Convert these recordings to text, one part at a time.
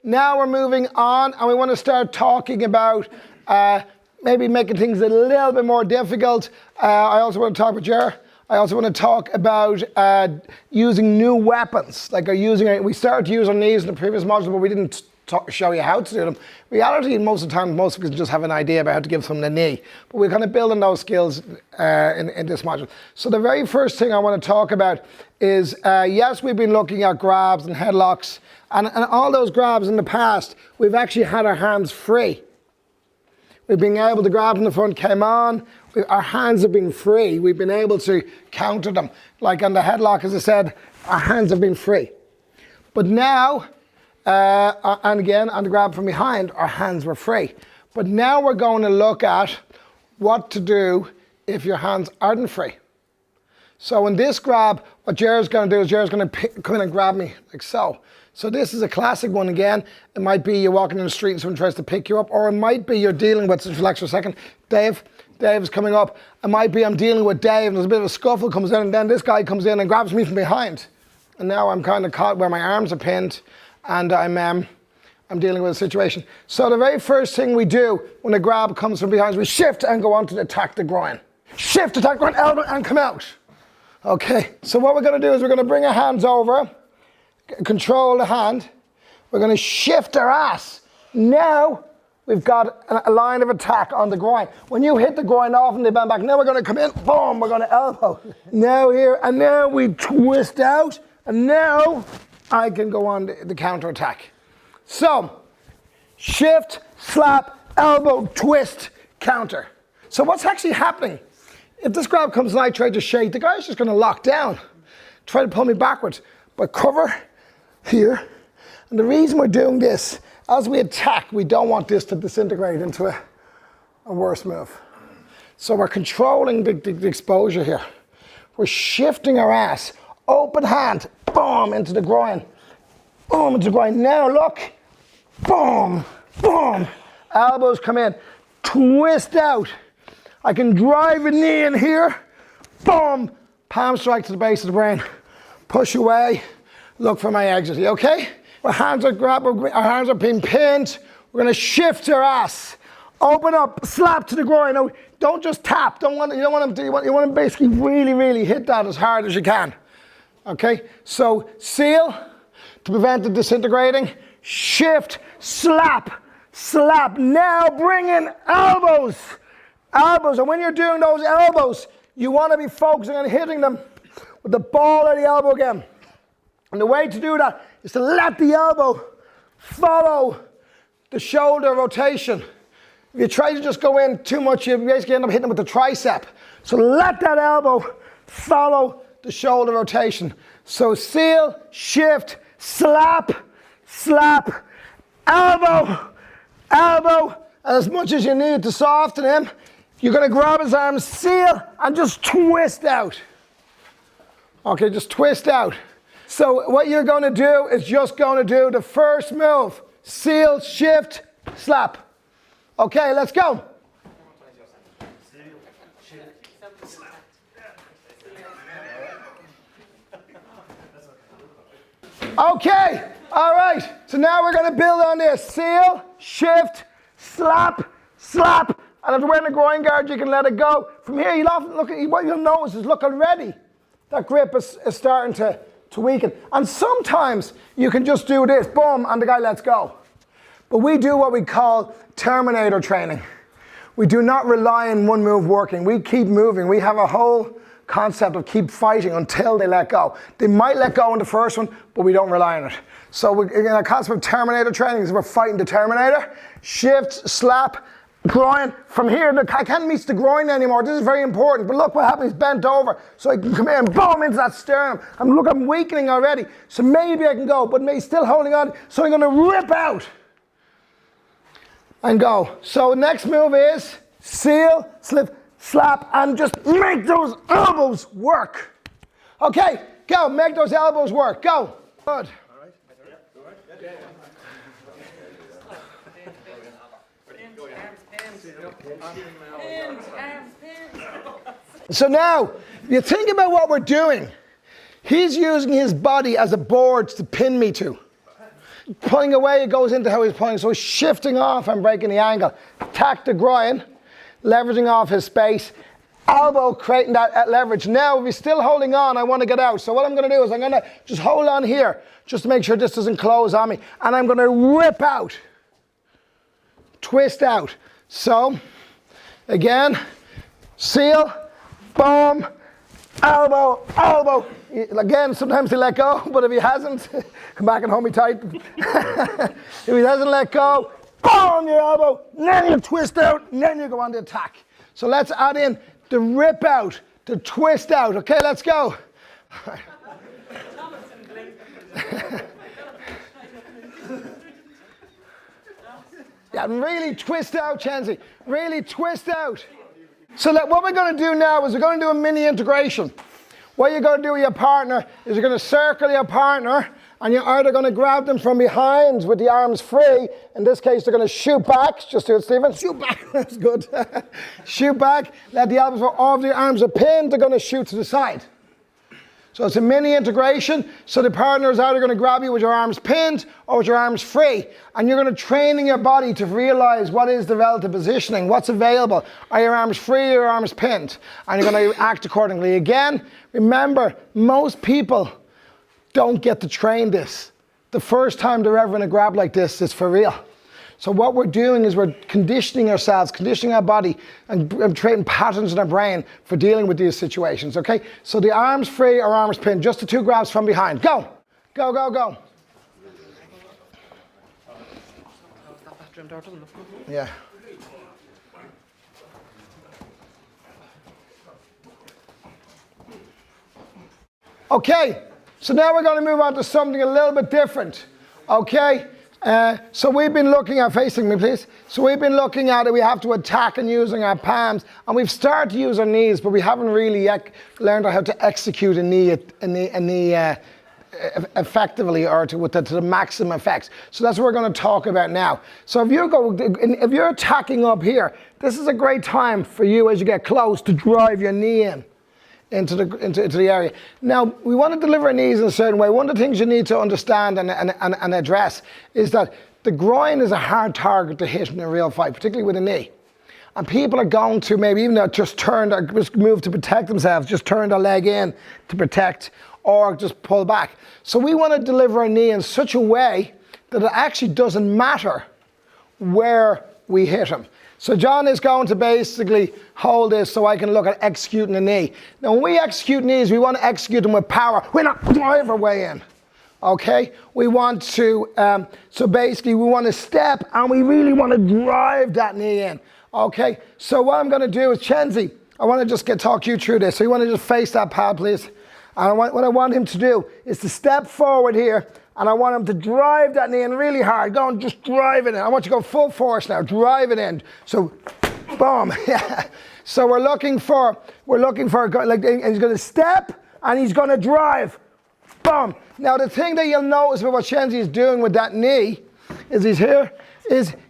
Now we're moving on, and we want to start talking about maybe making things a little bit more difficult. I also want to talk about Jer. I also want to talk about using new weapons. Like we started to use our knees in the previous module, but we didn't show you how to do them. In reality, most of the time, most of us just have an idea about how to give someone a knee. But we're kind of building those skills in this module. So the very first thing I want to talk about is, yes, we've been looking at grabs and headlocks. And all those grabs in the past, we've actually had our hands free. We've been able to grab from the front, came on. Our hands have been free. We've been able to counter them. Like on the headlock, as I said, our hands have been free. But now, and again, on the grab from behind, our hands were free. But now we're going to look at what to do if your hands aren't free. So in this grab, what Jer's going to do is Jer's going to come in and grab me like so. So this is a classic one again. It might be you're walking in the street and someone tries to pick you up, or it might be you're dealing with, just relax for a second, Dave's coming up. It might be I'm dealing with Dave and there's a bit of a scuffle comes in, and then this guy comes in and grabs me from behind. And now I'm kind of caught where my arms are pinned and I'm dealing with a situation. So the very first thing we do when a grab comes from behind is we shift and go on to attack the groin. Shift, attack the groin, elbow and come out. Okay, so what we're going to do is we're going to bring our hands over, control the hand. We're going to shift our ass. Now we've got a line of attack on the groin. When you hit the groin off and they bend back, now we're going to come in, boom, we're going to elbow. Now here, and now we twist out, and now I can go on the counter attack. So, shift, slap, elbow, twist, counter. So what's actually happening? If this grab comes and I try to shake, the guy's just going to lock down, try to pull me backwards. But cover here. And the reason we're doing this, as we attack, we don't want this to disintegrate into a worse move. So we're controlling the exposure here. We're shifting our ass, open hand, boom, into the groin. Boom, into the groin. Now look, boom, boom. Elbows come in, twist out. I can drive a knee in here, boom, palm strike to the base of the brain. Push away, look for my exit, okay? Our hands are being pinned. We're gonna shift our ass. Open up, slap to the groin. No, don't just tap. You want to basically really, really hit that as hard as you can. Okay, so seal to prevent it disintegrating. Shift, slap, slap. Now bring in elbows. Elbows, and when you're doing those elbows, you want to be focusing on hitting them with the ball of the elbow again. And the way to do that is to let the elbow follow the shoulder rotation. If you try to just go in too much, you basically end up hitting them with the tricep. So let that elbow follow the shoulder rotation. So seal, shift, slap, slap, elbow, elbow. And as much as you need to soften him, you're going to grab his arms, seal, and just twist out. Okay, just twist out. So what you're going to do is just going to do the first move. Seal, shift, slap. Okay, let's go. Okay, all right. So now we're going to build on this. Seal, shift, slap, slap. And if you're wearing a groin guard, you can let it go. From here, you'll often look at what you'll notice is, look, already that grip is starting to weaken. And sometimes you can just do this, boom, and the guy lets go. But we do what we call Terminator training. We do not rely on one move working. We keep moving. We have a whole concept of keep fighting until they let go. They might let go in the first one, but we don't rely on it. So in a concept of Terminator training is we're fighting the Terminator. Shift, slap, groin. From here, I can't reach the groin anymore. This is very important. But look what happens, bent over. So I can come in and boom into that sternum. And look, I'm weakening already. So maybe I can go, but maybe still holding on. So I'm going to rip out and go. So next move is seal, slip, slap, and just make those elbows work. Okay, go. Make those elbows work. Go. Good. So now, you think about what we're doing. He's using his body as a board to pin me to. pulling away, it goes into how he's pulling. So he's shifting off and breaking the angle. Attack the groin, leveraging off his space. Elbow creating that leverage. Now, if he's still holding on, I want to get out. So what I'm going to do is I'm going to just hold on here, just to make sure this doesn't close on me. And I'm going to rip out, twist out. So, again, seal, boom, elbow, elbow. Again, sometimes he let go, but if he hasn't, come back and hold me tight. If he doesn't let go, boom, your elbow, then you twist out, and then you go on the attack. So let's add in the rip out, the twist out. Okay, let's go. Yeah, really twist out, Chenzi. Really twist out. So what we're going to do now is we're going to do a mini integration. What you're going to do with your partner is you're going to circle your partner, and you're either going to grab them from behind with the arms free. In this case, they're going to shoot back. Just do it, Stephen. Shoot back. That's good. Shoot back. Let the elbows go off. The arms are pinned. They're going to shoot to the side. So it's a mini integration. So the partner is either going to grab you with your arms pinned or with your arms free. And you're going to train in your body to realize what is the relative positioning, what's available. Are your arms free or your arms pinned? And you're going to act accordingly. Again, remember, most people don't get to train this. The first time they're ever going to grab like this is for real. So what we're doing is we're conditioning ourselves, conditioning our body, and creating patterns in our brain for dealing with these situations, okay? So the arms free or arms pinned, just the two grabs from behind. Go, go, go, go. Yeah. Okay. So now we're going to move on to something a little bit different, okay? So we've been looking at, facing me please. So we've been looking at it, we have to attack and using our palms, and we've started to use our knees, but we haven't really yet learned how to execute a knee effectively or to the maximum effects. So that's what we're going to talk about now. So if you're attacking up here, this is a great time for you as you get close to drive your knee into the area. Now, we want to deliver knees in a certain way. One of the things you need to understand and address is that the groin is a hard target to hit in a real fight, particularly with a knee. And people are going to maybe even just move to protect themselves, just turn their leg in to protect or just pull back. So we want to deliver a knee in such a way that it actually doesn't matter where we hit him. So John is going to basically hold this so I can look at executing a knee. Now when we execute knees, we want to execute them with power. We're not drive our way in, okay? We want to, so basically we want to step and we really want to drive that knee in, okay? So what I'm going to do is, Chenzi, I want to just talk you through this. So you want to just face that pad, please? And what I want him to do is to step forward here, and I want him to drive that knee in really hard. Go and just drive it in. I want you to go full force now. Drive it in. So, boom. Yeah. So we're looking for like, and he's going to step and he's going to drive. Boom. Now the thing that you'll notice with what Chenzi is doing with that knee is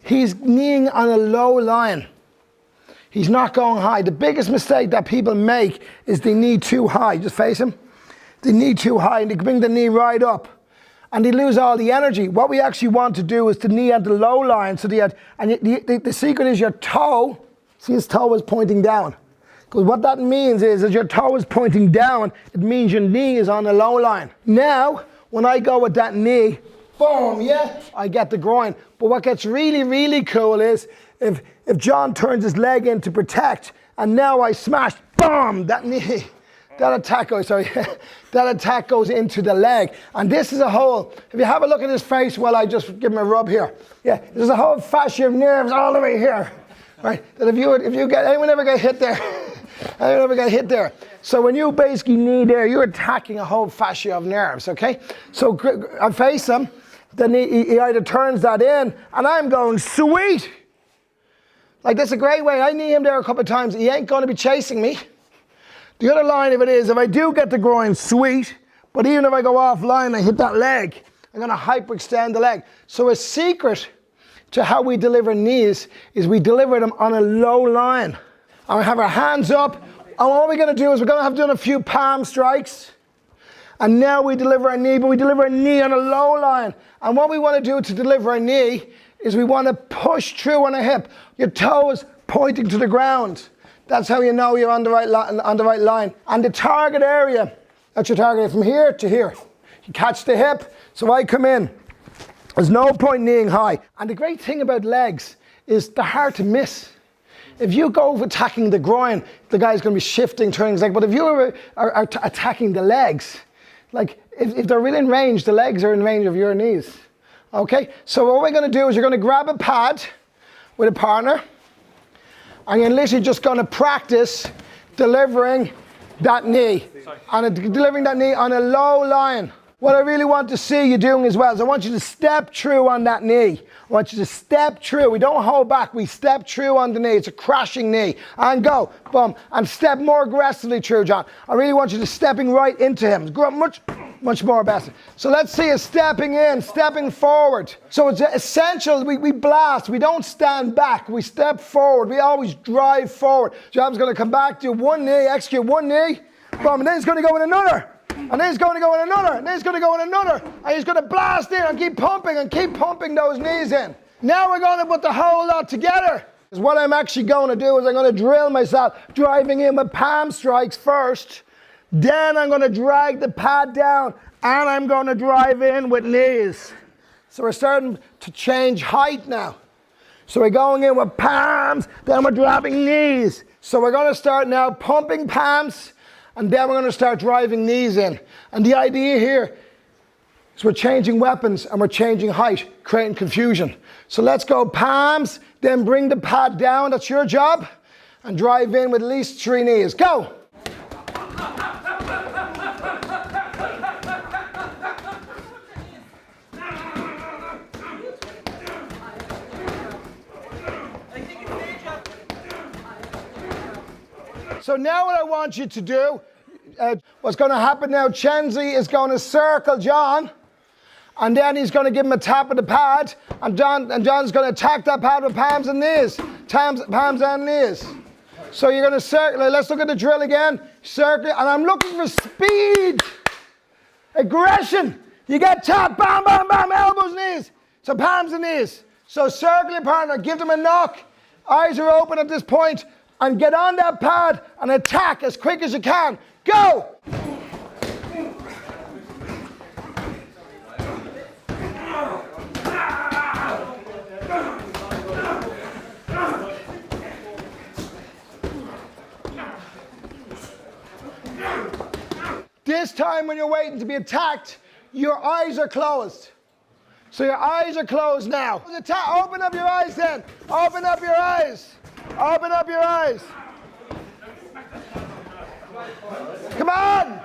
he's kneeing on a low line. He's not going high. The biggest mistake that people make is they knee too high. Just face him. They knee too high and they bring the knee right up. And they lose all the energy. What we actually want to do is to knee at the low line. So the secret is your toe, see his toe is pointing down. Because what that means is your toe is pointing down, it means your knee is on the low line. Now, when I go with that knee, boom, yeah, I get the groin. But what gets really, really cool is if John turns his leg in to protect, and now I smash, boom, that knee. That attack goes into the leg. And this is a whole, if you have a look at his face while I just give him a rub here. Yeah, there's a whole fascia of nerves all the way here. Right? That if you get, anyone ever get hit there? Anyone ever get hit there? So when you basically knee there, you're attacking a whole fascia of nerves, okay? So I face him, then he either turns that in, and I'm going, sweet. Like that's a great way. I knee him there a couple of times. He ain't going to be chasing me. The other line of it is, if I do get the groin, sweet, but even if I go offline, I hit that leg, I'm going to hyperextend the leg. So a secret to how we deliver knees is we deliver them on a low line. And we have our hands up, and what we're going to do is we're going to have done a few palm strikes, And now we deliver our knee, but we deliver our knee on a low line. And what we want to do to deliver our knee is we want to push through on a hip. Your toe is pointing to the ground. That's how you know you're on the right line. And the target area, that's your target area from here to here. You catch the hip, so I come in. There's no point kneeing high. And the great thing about legs is they're hard to miss. If you go attacking the groin, the guy's going to be shifting, turning his leg. But if you are attacking the legs, like if they're within range, the legs are in range of your knees. Okay? So what we're going to do is you're going to grab a pad with a partner, and you're literally just going to practice delivering that knee. And delivering that knee on a low line. What I really want to see you doing as well is I want you to step through on that knee. I want you to step through. We don't hold back. We step through on the knee. It's a crashing knee. And go. Boom. And step more aggressively through, John. I really want you to stepping right into him. Much more better. So let's see us stepping in, stepping forward. So it's essential. We blast. We don't stand back. We step forward. We always drive forward. John's going to come back to one knee, execute one knee. Boom. And then he's going to go in another. And then he's going to go in another, and then he's going to go in another, and he's going to blast in and keep pumping those knees in. Now we're going to put the whole lot together. Because what I'm actually going to do is I'm going to drill myself, driving in with palm strikes first, then I'm going to drag the pad down, and I'm going to drive in with knees. So we're starting to change height now. So we're going in with palms, then we're dropping knees. So we're going to start now pumping palms, and then we're going to start driving knees in. And the idea here is we're changing weapons and we're changing height, creating confusion. So let's go palms, then bring the pad down, that's your job, and drive in with at least 3 knees. Go! So now what I want you to do, what's going to happen now, Chenzi is going to circle John, and then he's going to give him a tap of the pad, and John's going to attack that pad with palms and knees. Palms and knees. So you're going to circle. Let's look at the drill again. Circle, and I'm looking for speed. Aggression. You get tap, bam, bam, bam, elbows, knees. So palms and knees. So circle your partner, give them a knock. Eyes are open at this point. And get on that pad and attack as quick as you can. Go! This time when you're waiting to be attacked, your eyes are closed. So your eyes are closed now. Open up your eyes then. Open up your eyes. Open up your eyes. Come on.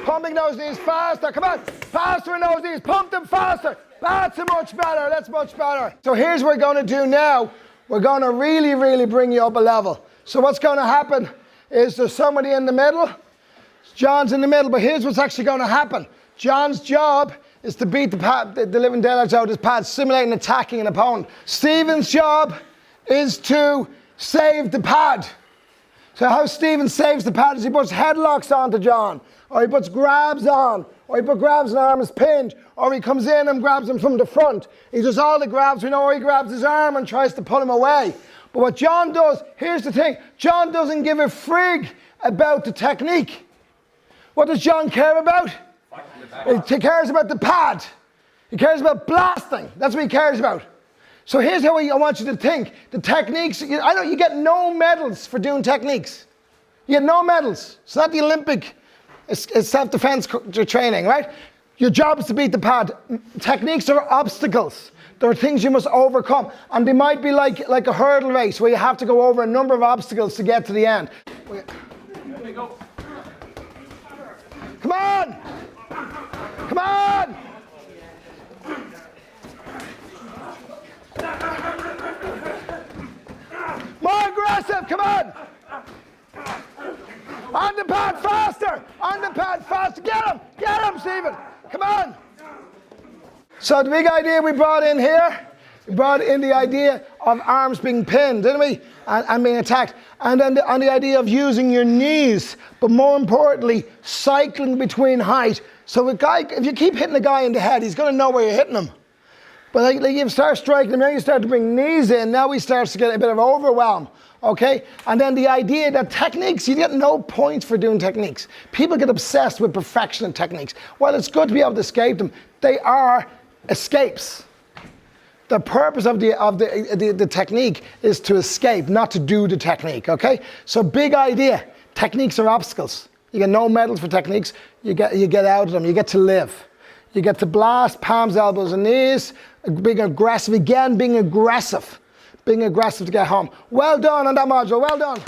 Pumping those knees faster. Come on. Faster in those knees. Pump them faster. That's much better. That's much better. So here's what we're going to do now. We're going to really, really bring you up a level. So what's going to happen is there's somebody in the middle. John's in the middle. But here's what's actually going to happen. John's job is to beat the living daylights out of his pad, simulating attacking an opponent. Stephen's job is to save the pad. So how Stephen saves the pad is he puts headlocks onto John, or he puts grabs on, or he puts grabs an arm is pinned, or he comes in and grabs him from the front. He does all the grabs, we know, or he grabs his arm and tries to pull him away. But what John does, here's the thing, John doesn't give a frig about the technique. What does John care about? He cares about the pad. He cares about blasting. That's what he cares about. So here's how I want you to think. The techniques, I know you get no medals for doing techniques. You get no medals. It's not the Olympic, it's self-defense training, right? Your job is to beat the pad. Techniques are obstacles. There are things you must overcome. And they might be like a hurdle race where you have to go over a number of obstacles to get to the end. Come on! Come on! More aggressive, come on! On the pad faster! On the pad faster! Get him, Stephen! Come on! So the big idea we brought in here, we brought in the idea of arms being pinned, didn't we? and being attacked. And then on the idea of using your knees, but more importantly, cycling between height. So if you keep hitting a guy in the head, he's going to know where you're hitting him. But like you start striking him, now you start to bring knees in, now he starts to get a bit of overwhelm. Okay? And then the idea that techniques, you get no points for doing techniques. People get obsessed with perfection and techniques. While it's good to be able to escape them, they are escapes. The purpose of the technique is to escape, not to do the technique, okay? So big idea, techniques are obstacles. You get no medals for techniques, you get out of them, you get to live. You get to blast, palms, elbows and knees, being aggressive to get home. Well done on that module, well done.